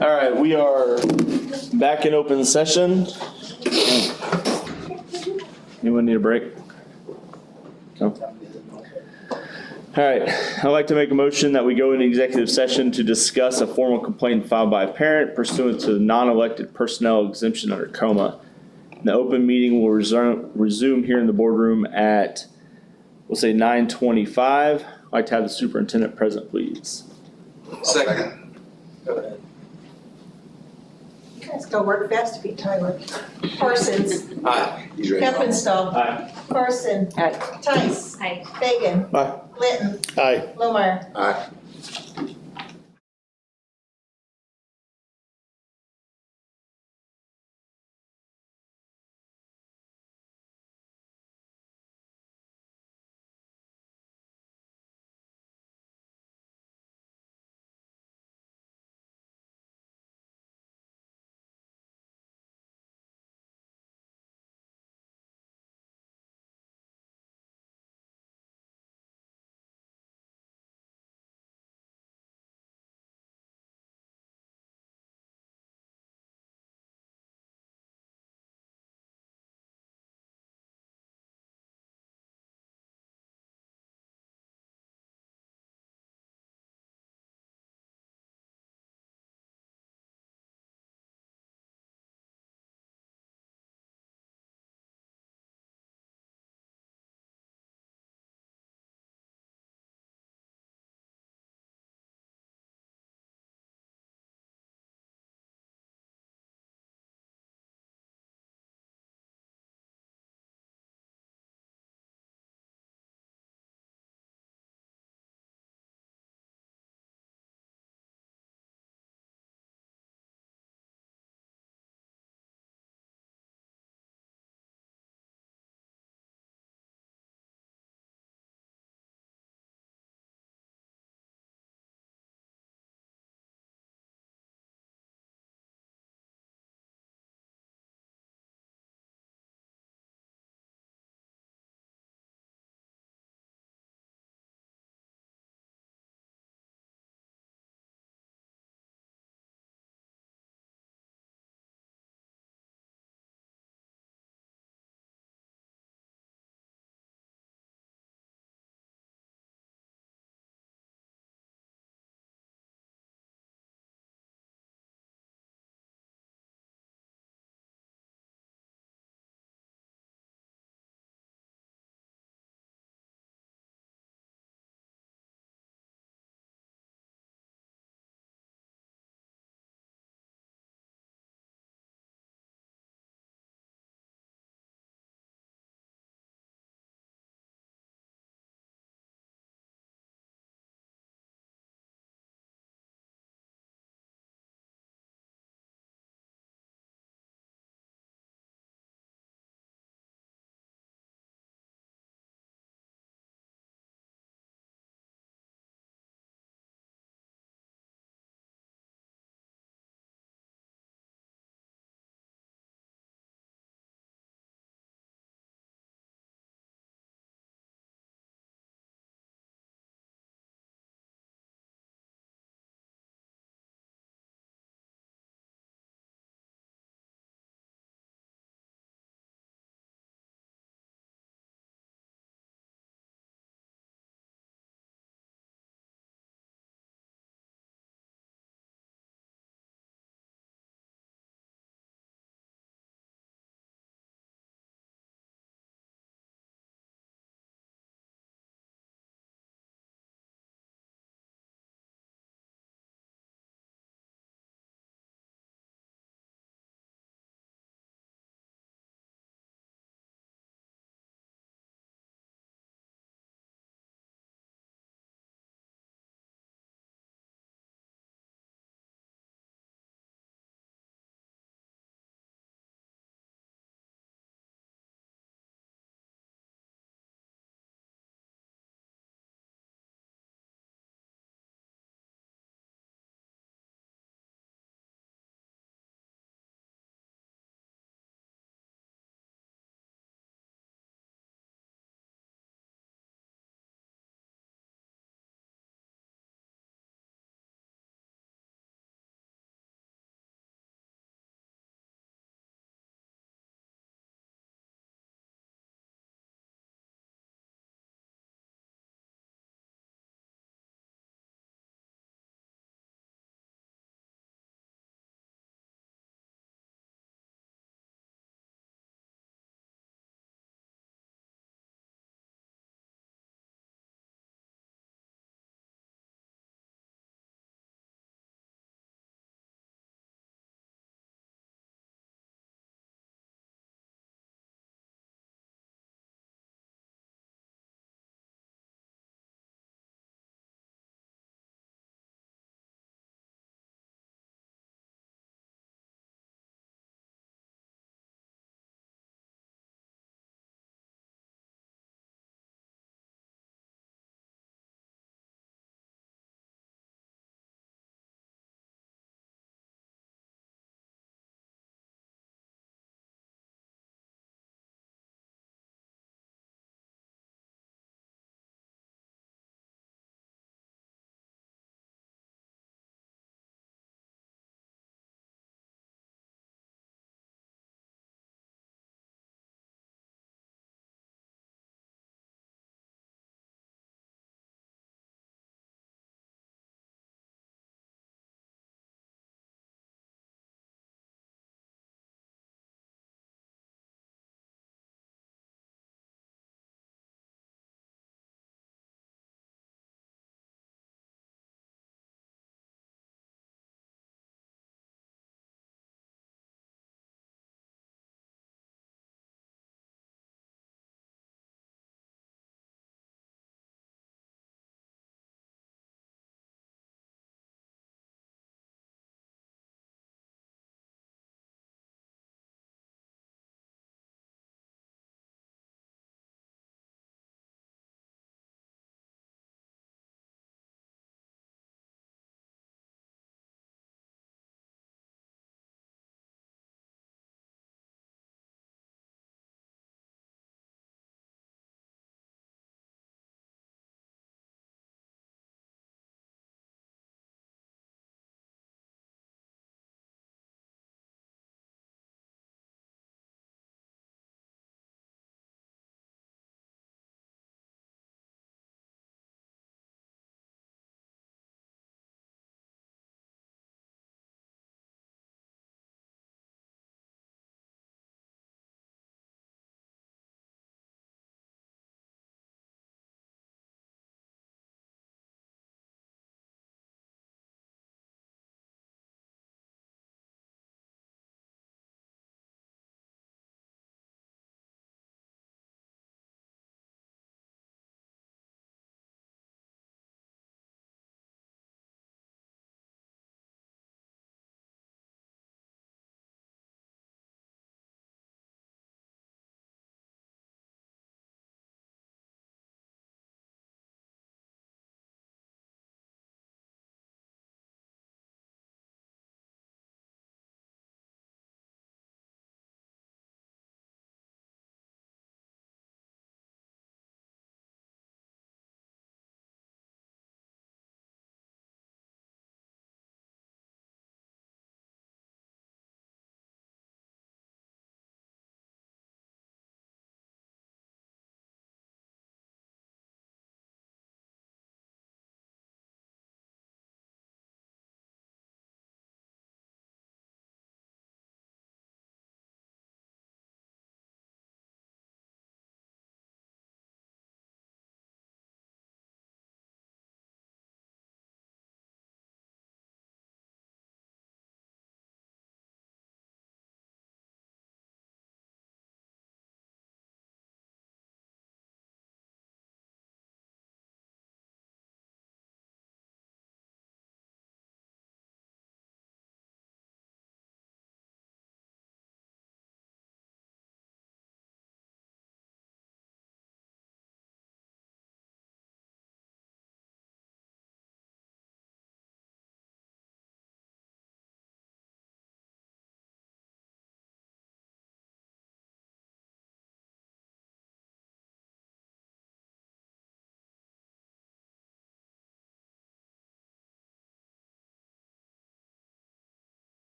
All right, we are back in open session. Anyone need a break? No? All right, I'd like to make a motion that we go into executive session to discuss a formal complaint filed by a parent pursuant to the non-elected personnel exemption under COMA. The open meeting will resume here in the boardroom at, we'll say 9:25. I'd like to have the superintendent present, please. Second. You guys go work fast to beat Tyler. Parsons. Aye. He's ready. Heppenstall. Aye. Parson. Aye. Tice. Hi. Fagan. Aye. Linton. Aye. Lohmeyer. Aye.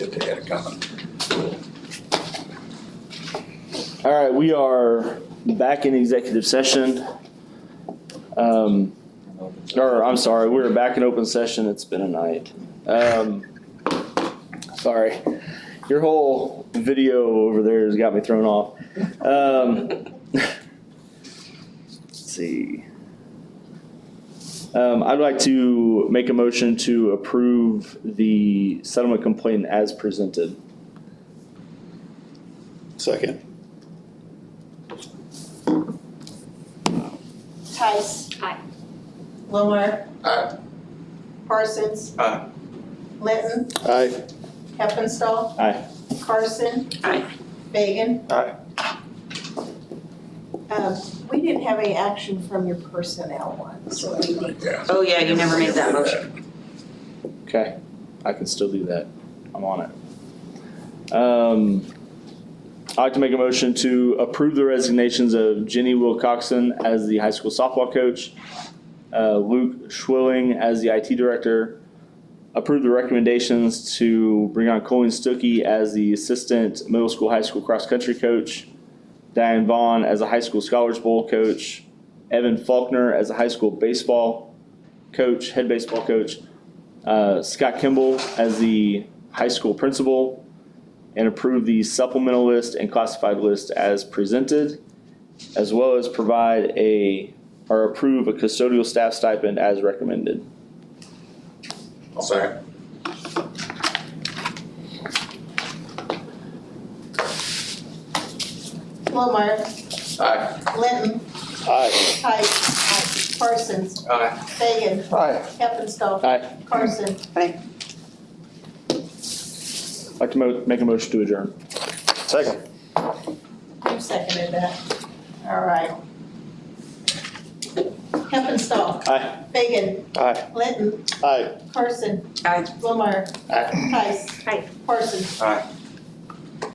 see if they had it coming. All right, we are back in executive session. I'm sorry, we were back in open session. It's been a night. Sorry. Your whole video over there has got me thrown off. Let's see. I'd like to make a motion to approve the settlement complaint as presented. Second. Tice. Aye. Lohmeyer. Aye. Parsons. Aye. Linton. Aye. Heppenstall. Aye. Carson. Aye. Fagan. Aye. We didn't have any action from your personnel one, so we need. Yeah. Oh, yeah, you never made that motion. Okay, I can still do that. I'm on it. I'd like to make a motion to approve the resignations of Jenny Wilcoxon as the high school softball coach, Luke Schwilling as the IT director, approve the recommendations to bring on Colleen Stuckey as the assistant middle school, high school cross-country coach, Diane Vaughn as a high school Scholars Bowl coach, Evan Faulkner as a high school baseball coach, head baseball coach, Scott Kimball as the high school principal, and approve the supplemental list and classified list as presented, as well as approve a custodial staff stipend as recommended. I'll second. Lohmeyer. Aye. Linton. Aye. Tice. Parsons. Aye. Fagan. Aye. Heppenstall. Aye. Carson. I'd like to make a motion to adjourn. Second. You seconded that. All right. Heppenstall. Aye. Fagan. Aye. Linton. Aye. Carson. Aye. Lohmeyer. Aye. Tice. Aye. Parsons. Aye.